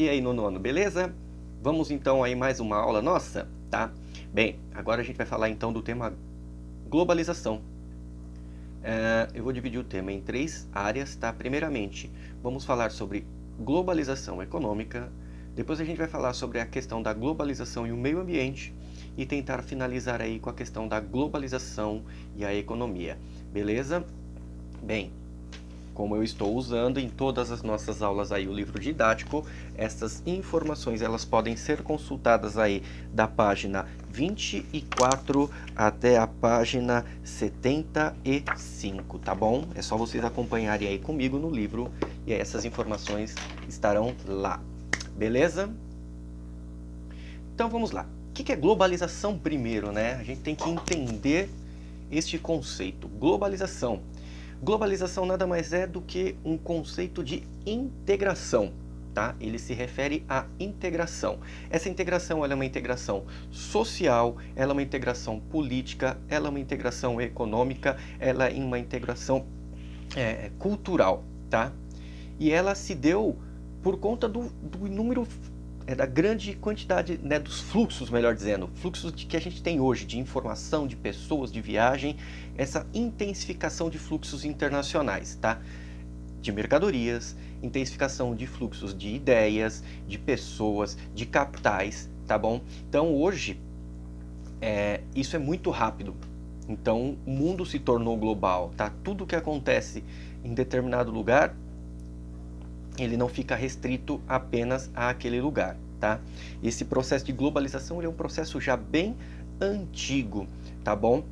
E aí, nono ano, beleza? Vamos então aí mais uma aula nossa, tá? Bem, agora a gente vai falar então do tema globalização. Eu vou dividir o tema em 3 áreas, tá? Primeiramente, vamos falar sobre globalização econômica. Depois a gente vai falar sobre a questão da globalização e o meio ambiente e tentar finalizar aí com a questão da globalização e a economia, beleza? Bem, como eu estou usando em todas as nossas aulas aí o livro didático, essas informações elas podem ser consultadas aí da página 24 até a página 75, tá bom? É só vocês acompanharem aí comigo no livro e aí essas informações estarão lá, beleza? Então vamos lá. O que é globalização primeiro, né? A gente tem que entender este conceito, globalização. Globalização nada mais é do que um conceito de integração, tá? Ele se refere à integração. Essa integração ela é uma integração social, ela é uma integração política, ela é uma integração econômica, ela é uma integração cultural, tá? E ela se deu por conta do número, da grande quantidade, né, dos fluxos, melhor dizendo, fluxos que a gente tem hoje, de informação, de pessoas, de viagem, essa intensificação de fluxos internacionais, tá? De mercadorias, intensificação de fluxos de ideias, de pessoas, de capitais, tá bom? Então hoje, isso é muito rápido. Então o mundo se tornou global, tá? Tudo que acontece em determinado lugar, ele não fica restrito apenas àquele lugar, tá? Esse processo de globalização ele é um processo já bem antigo, tá bom?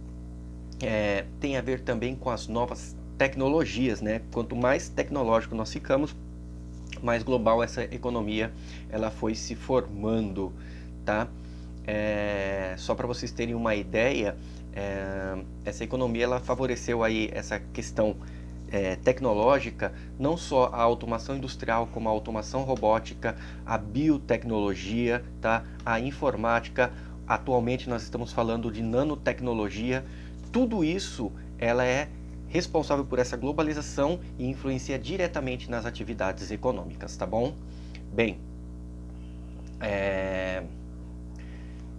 Tem a ver também com as novas tecnologias, né? Quanto mais tecnológico nós ficamos, mais global essa economia ela foi se formando, tá? Só para vocês terem uma ideia, essa economia ela favoreceu aí essa questão tecnológica, não só a automação industrial, como a automação robótica, a biotecnologia, tá? A informática. Atualmente nós estamos falando de nanotecnologia. Tudo isso ela é responsável por essa globalização e influencia diretamente nas atividades econômicas, tá bom? Bem,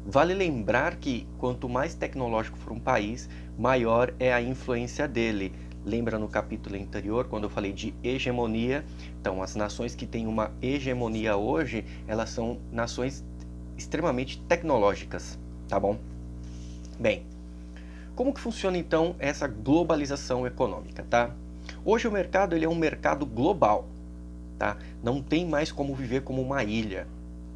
vale lembrar que quanto mais tecnológico for um país, maior é a influência dele. Lembra no capítulo anterior, quando eu falei de hegemonia? Então, as nações que têm uma hegemonia hoje, elas são nações extremamente tecnológicas, tá bom? Bem, como que funciona então essa globalização econômica, tá? Hoje o mercado ele é um mercado global, tá? Não tem mais como viver como uma ilha.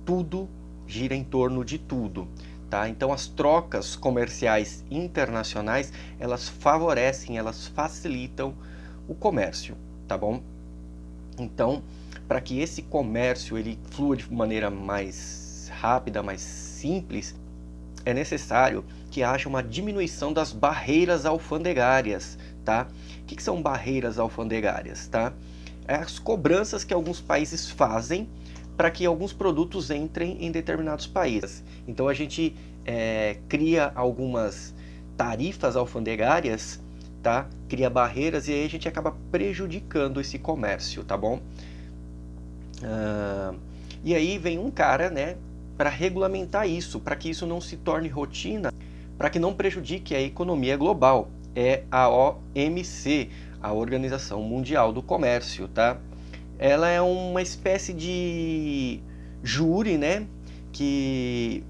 Tudo gira em torno de tudo. Tá? Então as trocas comerciais internacionais, elas favorecem, elas facilitam o comércio, tá bom? Então, para que esse comércio ele flua de maneira mais rápida, mais simples, é necessário que haja uma diminuição das barreiras alfandegárias, tá? O que são barreiras alfandegárias, tá? As cobranças que alguns países fazem para que alguns produtos entrem em determinados países. Então a gente cria algumas tarifas alfandegárias, tá? Cria barreiras e aí a gente acaba prejudicando esse comércio, tá bom? E aí vem um cara, né, para regulamentar isso, para que isso não se torne rotina, para que não prejudique a economia global. É a OMC, a Organização Mundial do Comércio, tá? Ela é uma espécie de júri, né, que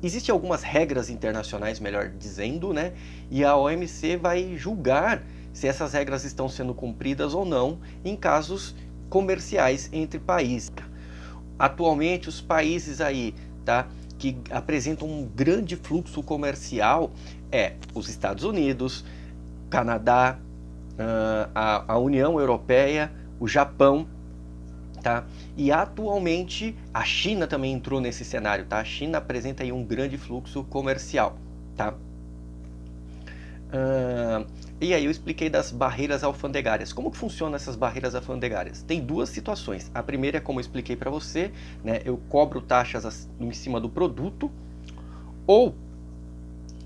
existem algumas regras internacionais, melhor dizendo, né, e a OMC vai julgar se essas regras estão sendo cumpridas ou não em casos comerciais entre países. Atualmente, os países aí, tá, que apresentam um grande fluxo comercial os Estados Unidos, Canadá, a União Europeia, o Japão, tá? E atualmente a China também entrou nesse cenário, tá? A China apresenta aí um grande fluxo comercial, tá? E aí eu expliquei das barreiras alfandegárias. Como que funcionam essas barreiras alfandegárias? Tem duas situações. A primeira é como eu expliquei para você, né? Eu cobro taxas em cima do produto, ou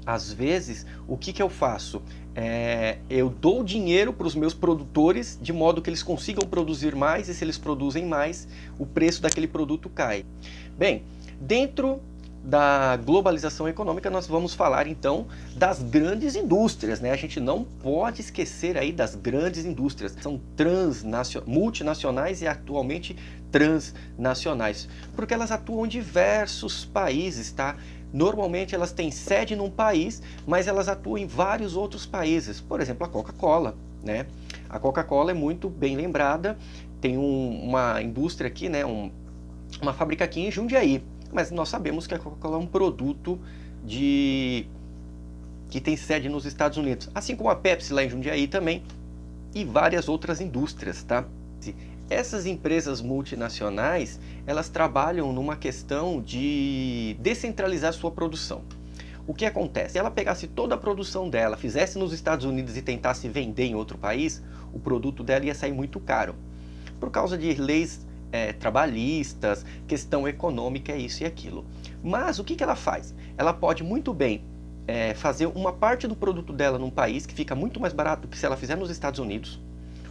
Às vezes, o que eu faço? Eu dou dinheiro para os meus produtores de modo que eles consigam produzir mais, e se eles produzem mais, o preço daquele produto cai. Bem, dentro da globalização econômica, nós vamos falar então das grandes indústrias, né? A gente não pode esquecer aí das grandes indústrias. São multinacionais e atualmente transnacionais, porque elas atuam em diversos países, tá? Normalmente elas têm sede num país, mas elas atuam em vários outros países. Por exemplo, a Coca-Cola, né? A Coca-Cola é muito bem lembrada, tem uma indústria aqui, né? Uma fábrica aqui em Jundiaí. Mas nós sabemos que a Coca-Cola é um produto que tem sede nos Estados Unidos, assim como a Pepsi lá em Jundiaí também, e várias outras indústrias, tá? Essas empresas multinacionais, elas trabalham numa questão de descentralizar sua produção. O que acontece? Se ela pegasse toda a produção dela, fizesse nos Estados Unidos e tentasse vender em outro país, o produto dela ia sair muito caro, por causa de leis trabalhistas, questão econômica, isso e aquilo. Mas o que ela faz? Ela pode muito bem fazer uma parte do produto dela num país que fica muito mais barato do que se ela fizer nos Estados Unidos,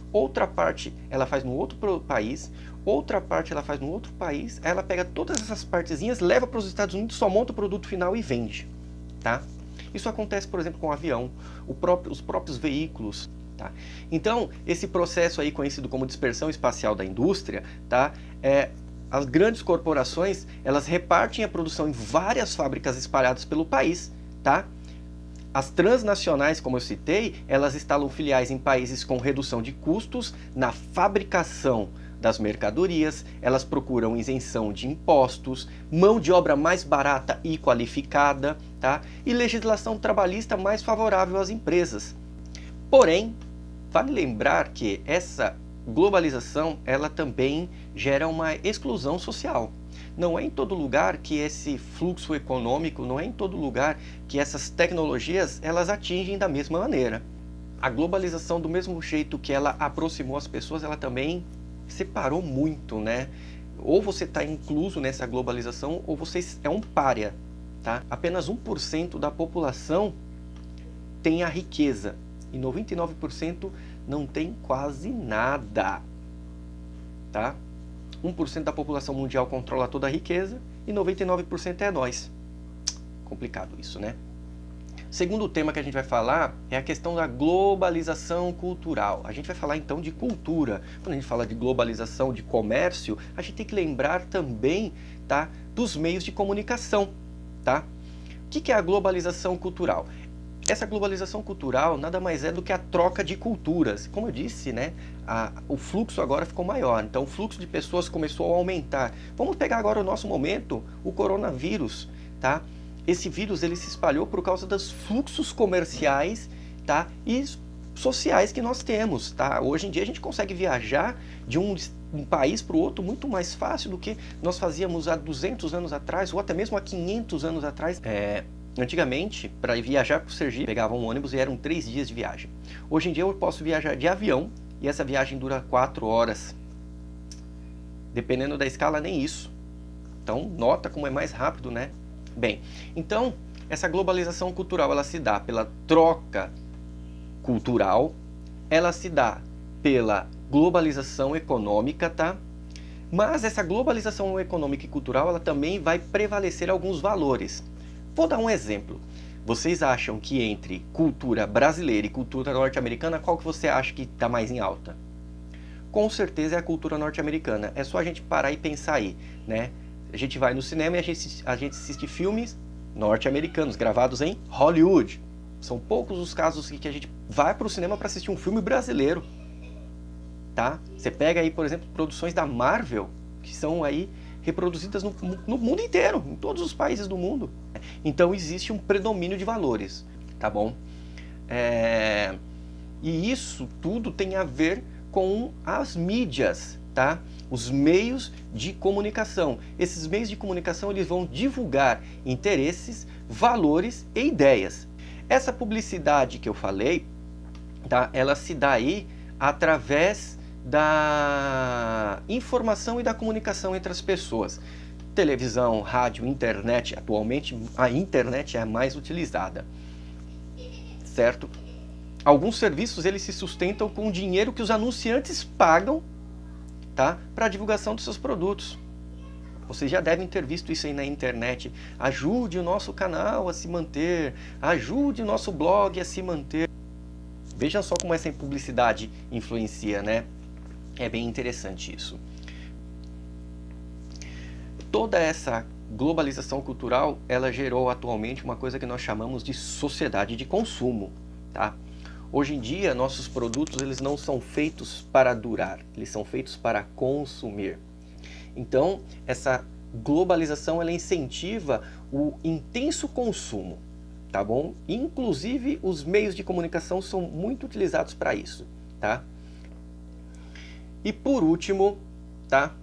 outra parte ela faz no outro país, outra parte ela faz no outro país, aí ela pega todas essas partezinhas, leva para os Estados Unidos, só monta o produto final e vende, tá? Isso acontece, por exemplo, com o avião, os próprios veículos. Tá? Então, esse processo aí conhecido como dispersão espacial da indústria, tá? As grandes corporações, elas repartem a produção em várias fábricas espalhadas pelo país, tá? As transnacionais, como eu citei, elas instalam filiais em países com redução de custos na fabricação das mercadorias, elas procuram isenção de impostos, mão de obra mais barata e qualificada, tá? E legislação trabalhista mais favorável às empresas. Porém, vale lembrar que essa globalização, ela também gera uma exclusão social. Não é em todo lugar que esse fluxo econômico, não é em todo lugar que essas tecnologias, elas atingem da mesma maneira. A globalização, do mesmo jeito que ela aproximou as pessoas, ela também separou muito, né? Ou você está incluso nessa globalização, ou você é um pária, tá? Apenas 1% da população tem a riqueza, e 99% não tem quase nada, tá? 1% da população mundial controla toda a riqueza e 99% é nós. Complicado isso, né? Segundo tema que a gente vai falar é a questão da globalização cultural. A gente vai falar então de cultura. Quando a gente fala de globalização, de comércio, a gente tem que lembrar também, tá, dos meios de comunicação, tá? O que é a globalização cultural? Essa globalização cultural nada mais é do que a troca de culturas. Como eu disse, né, o fluxo agora ficou maior, então o fluxo de pessoas começou a aumentar. Vamos pegar agora o nosso momento, o coronavírus, tá? Esse vírus ele se espalhou por causa dos fluxos comerciais, tá, e sociais que nós temos, tá? Hoje em dia a gente consegue viajar de um país para o outro muito mais fácil do que nós fazíamos há 200 anos atrás, ou até mesmo há 500 anos atrás. Antigamente, para viajar para o Sergipe, pegava um ônibus e eram 3 dias de viagem. Hoje em dia eu posso viajar de avião e essa viagem dura 4 horas. Dependendo da escala, nem isso. Então, nota como é mais rápido, né? Bem, então, essa globalização cultural, ela se dá pela troca cultural, ela se dá pela globalização econômica, tá? Mas essa globalização econômica e cultural, ela também vai prevalecer alguns valores. Vou dar um exemplo. Vocês acham que entre cultura brasileira e cultura norte-americana, qual que você acha que está mais em alta? Com certeza é a cultura norte-americana. É só a gente parar e pensar aí, né? A gente vai no cinema e a gente assiste filmes norte-americanos, gravados em Hollywood. São poucos os casos que a gente vai para o cinema para assistir um filme brasileiro, tá? Você pega aí, por exemplo, produções da Marvel, que são aí reproduzidas no mundo inteiro, em todos os países do mundo. Então existe um predomínio de valores, tá bom? E isso tudo tem a ver com as mídias, tá? Os meios de comunicação. Esses meios de comunicação, eles vão divulgar interesses, valores e ideias. Essa publicidade que eu falei, tá? Ela se dá aí através da informação e da comunicação entre as pessoas. televisão, rádio, internet. Atualmente a internet é a mais utilizada, certo? Alguns serviços eles se sustentam com o dinheiro que os anunciantes pagam, tá, para a divulgação dos seus produtos. Vocês já devem ter visto isso aí na internet. Ajude o nosso canal a se manter, ajude o nosso blog a se manter. Veja só como essa publicidade influencia, né? É bem interessante isso. Toda essa globalização cultural, ela gerou atualmente uma coisa que nós chamamos de sociedade de consumo, tá? Hoje em dia, nossos produtos eles não são feitos para durar, eles são feitos para consumir. Então, essa globalização ela incentiva o intenso consumo, tá bom? Inclusive, os meios de comunicação são muito utilizados para isso, tá? E por último, tá?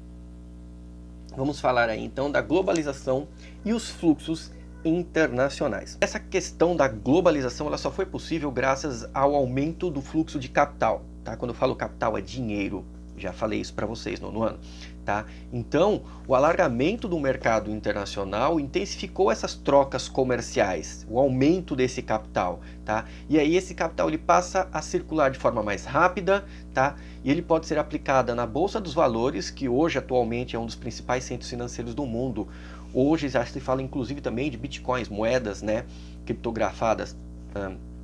Vamos falar aí então da globalização e os fluxos internacionais. Essa questão da globalização ela só foi possível graças ao aumento do fluxo de capital, tá? Quando eu falo capital é dinheiro, já falei isso para vocês no ano, tá? Então, o alargamento do mercado internacional intensificou essas trocas comerciais, o aumento desse capital, tá? E aí esse capital ele passa a circular de forma mais rápida, tá? E ele pode ser aplicado na Bolsa dos Valores, que hoje atualmente é um dos principais centros financeiros do mundo. Hoje já se fala inclusive também de bitcoins, moedas, né, criptografadas.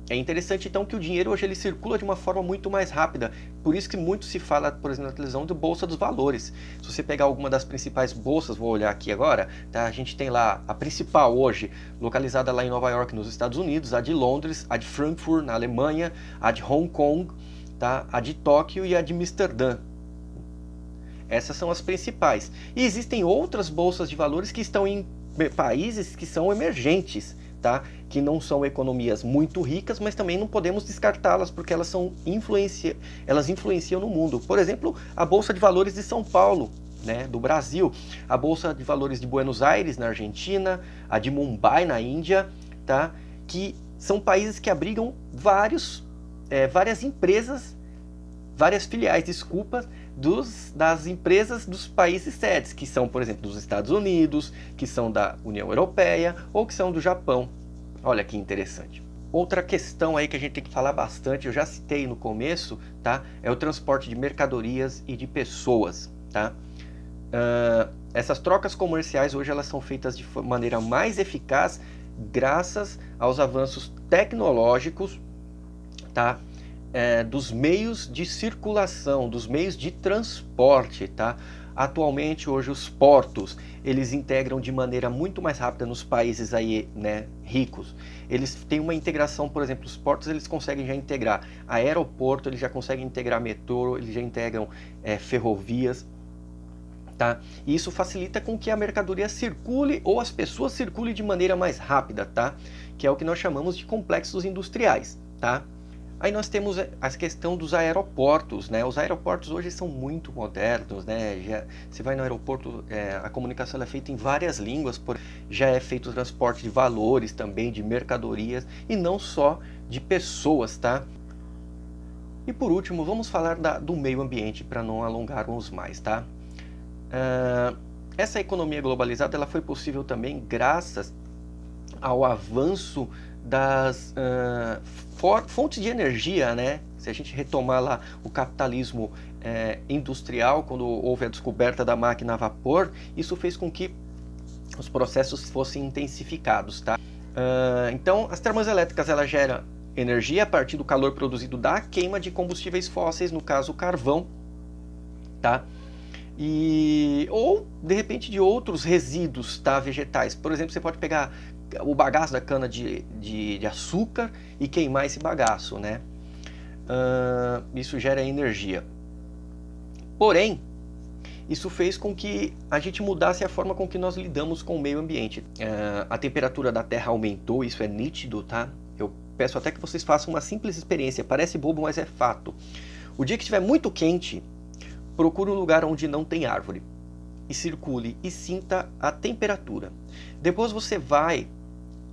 É interessante então que o dinheiro hoje ele circula de uma forma muito mais rápida, por isso que muito se fala, por exemplo, na televisão de Bolsa dos Valores. Se você pegar alguma das principais bolsas, vou olhar aqui agora, tá? A gente tem lá a principal hoje, localizada lá em Nova York, nos Estados Unidos, a de Londres, a de Frankfurt, na Alemanha, a de Hong Kong, tá? A de Tóquio e a de Amsterdã. Essas são as principais. E existem outras bolsas de valores que estão em países que são emergentes, tá? Que não são economias muito ricas, mas também não podemos descartá-las porque elas influenciam no mundo. Por exemplo, a Bolsa de Valores de São Paulo, né, do Brasil, a Bolsa de Valores de Buenos Aires, na Argentina, a de Mumbai, na Índia, tá? Que são países que abrigam várias empresas, várias filiais, das empresas dos países sedes, que são, por exemplo, dos Estados Unidos, que são da União Europeia ou que são do Japão. Olha que interessante. Outra questão aí que a gente tem que falar bastante, eu já citei no começo, tá? É o transporte de mercadorias e de pessoas, tá? Essas trocas comerciais hoje elas são feitas de maneira mais eficaz graças aos avanços tecnológicos, tá? Dos meios de circulação, dos meios de transporte, tá? Atualmente, hoje, os portos, eles integram de maneira muito mais rápida nos países aí, né, ricos. Eles têm uma integração, por exemplo, os portos, eles conseguem já integrar aeroporto, eles já conseguem integrar metrô, eles já integram ferrovias, tá? E isso facilita com que a mercadoria circule ou as pessoas circulem de maneira mais rápida, tá? Que é o que nós chamamos de complexos industriais, tá? Aí nós temos a questão dos aeroportos, né? Os aeroportos hoje são muito modernos, né? Você vai no aeroporto, a comunicação é feita em várias línguas, já é feito o transporte de valores também, de mercadorias e não só de pessoas, tá? E por último, vamos falar do meio ambiente para não alongarmos mais, tá? Essa economia globalizada ela foi possível também graças ao avanço das fontes de energia, né? Se a gente retomar lá o capitalismo industrial, quando houve a descoberta da máquina a vapor, isso fez com que os processos fossem intensificados, tá? Então, as termoelétricas ela gera energia a partir do calor produzido da queima de combustíveis fósseis, no caso o carvão, tá? Ou de repente de outros resíduos, tá, vegetais. Por exemplo, você pode pegar o bagaço da cana de açúcar e queimar esse bagaço, né? Isso gera energia. Porém, isso fez com que a gente mudasse a forma com que nós lidamos com o meio ambiente. A temperatura da Terra aumentou, isso é nítido, tá? Eu peço até que vocês façam uma simples experiência, parece bobo, mas é fato. O dia que estiver muito quente, procure um lugar onde não tem árvore e circule e sinta a temperatura. Depois você vai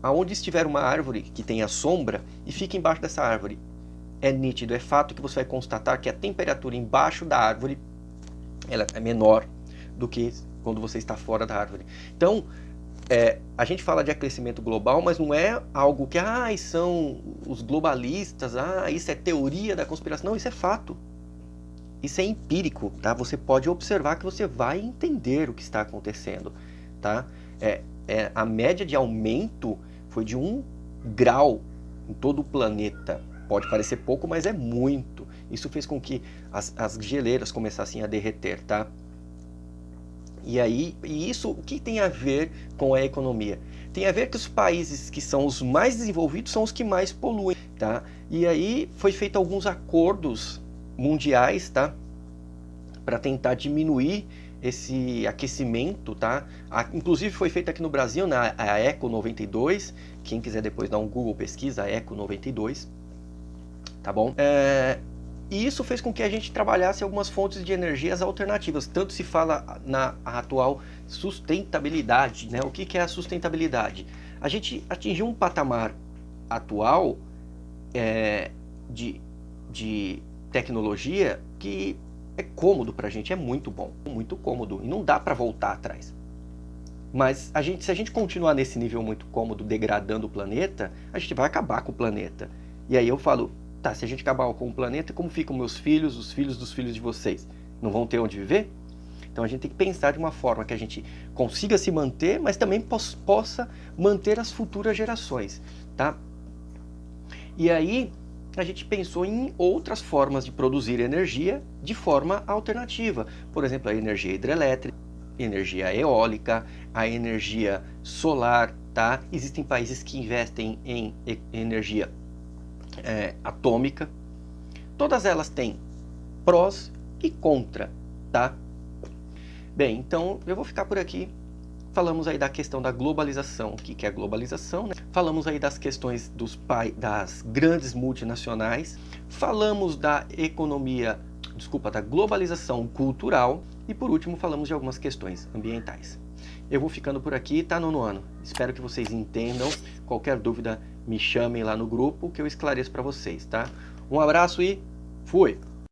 aonde estiver uma árvore que tenha sombra e fique embaixo dessa árvore. É nítido, é fato que você vai constatar que a temperatura embaixo da árvore ela é menor do que quando você está fora da árvore. Então, a gente fala de aquecimento global, mas não é algo que são os globalistas, isso é teoria da conspiração. Não, isso é fato. Isso é empírico, tá? Você pode observar que você vai entender o que está acontecendo, tá? A média de aumento foi de 1 grau em todo o planeta. Pode parecer pouco, mas é muito. Isso fez com que as geleiras começassem a derreter, tá? E isso, o que tem a ver com a economia? Tem a ver que os países que são os mais desenvolvidos são os que mais poluem, tá? E aí foi feito alguns acordos mundiais, tá? Para tentar diminuir esse aquecimento, tá? Inclusive foi feito aqui no Brasil, a Eco 92. Quem quiser depois dar um Google pesquisa, a Eco 92, tá bom? E isso fez com que a gente trabalhasse algumas fontes de energias alternativas. Tanto se fala na atual sustentabilidade, né? O que é a sustentabilidade? A gente atingiu um patamar atual de tecnologia que é cômodo para a gente, é muito bom, muito cômodo, e não dá para voltar atrás. Mas se a gente continuar nesse nível muito cômodo, degradando o planeta, a gente vai acabar com o planeta. E aí eu falo, tá, se a gente acabar com o planeta, como ficam meus filhos, os filhos dos filhos de vocês? Não vão ter onde viver? Então a gente tem que pensar de uma forma que a gente consiga se manter, mas também possa manter as futuras gerações, tá? E aí a gente pensou em outras formas de produzir energia de forma alternativa. Por exemplo, a energia hidrelétrica, energia eólica, a energia solar, tá? Existem países que investem em energia atômica. Todas elas têm prós e contra, tá? Bem, então eu vou ficar por aqui. Falamos aí da questão da globalização. O que é a globalização, né? Falamos aí das questões das grandes multinacionais. Falamos da da globalização cultural. E por último, falamos de algumas questões ambientais. Eu vou ficando por aqui, tá, nono ano? Espero que vocês entendam. Qualquer dúvida, me chamem lá no grupo que eu esclareço para vocês, tá? Um abraço e fui!